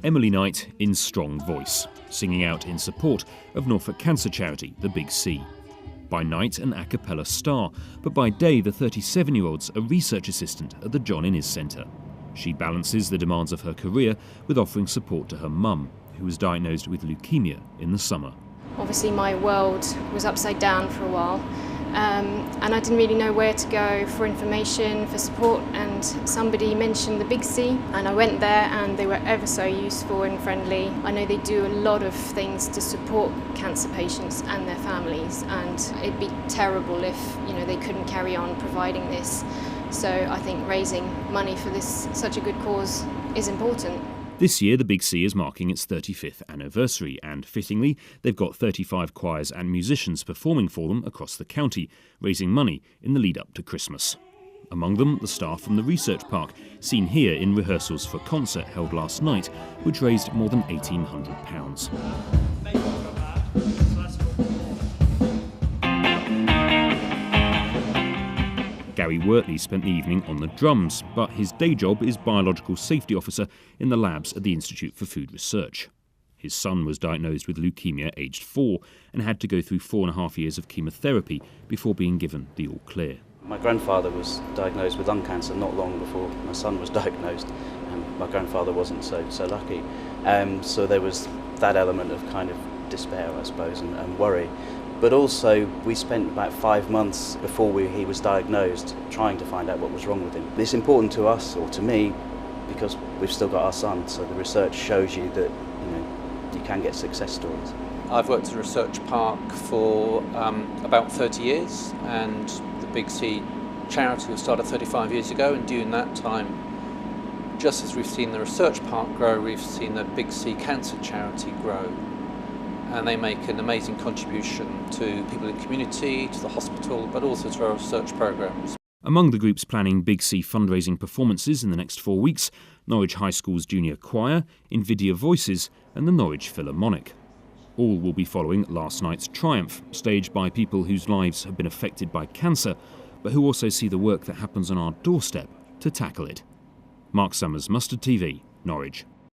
Emily Knight in strong voice, singing out in support of Norfolk cancer charity, the Big C. By night, an a cappella star, but by day, the 37-year-old's a research assistant at the John Innes Centre. She balances the demands of her career with offering support to her mum, who was diagnosed with leukemia in the summer. Obviously my world was upside down for a while, and I didn't really know where to go for information, for support, and somebody mentioned the Big C, and I went there and they were ever so useful and friendly. I know they do a lot of things to support cancer patients and their families, and it'd be terrible if they couldn't carry on providing this. So I think raising money for such a good cause is important. This year, the Big C is marking its 35th anniversary, and fittingly, they've got 35 choirs and musicians performing for them across the county, raising money in the lead-up to Christmas. Among them, the staff from the research park, seen here in rehearsals for a concert held last night, which raised more than £1,800. Gary Wortley spent the evening on the drums, but his day job is biological safety officer in the labs at the Institute for Food Research. His son was diagnosed with leukemia aged 4 and had to go through 4.5 years of chemotherapy before being given the all clear. My grandfather was diagnosed with lung cancer not long before my son was diagnosed, and my grandfather wasn't so lucky. So there was that element of kind of despair, I suppose, and worry. But also, we spent about 5 months before he was diagnosed trying to find out what was wrong with him. It's important to us, or to me, because we've still got our son, so the research shows you that you can get success stories. I've worked at a research park for about 30 years, and the Big C charity was started 35 years ago, and during that time, just as we've seen the research park grow, we've seen the Big C cancer charity grow. And they make an amazing contribution to people in the community, to the hospital, but also to our research programmes. Among the groups planning Big C fundraising performances in the next 4 weeks, Norwich High School's Junior Choir, Invidia Voices and the Norwich Philharmonic. All will be following last night's Triumph, staged by people whose lives have been affected by cancer, but who also see the work that happens on our doorstep to tackle it. Mark Summers, Mustard TV, Norwich.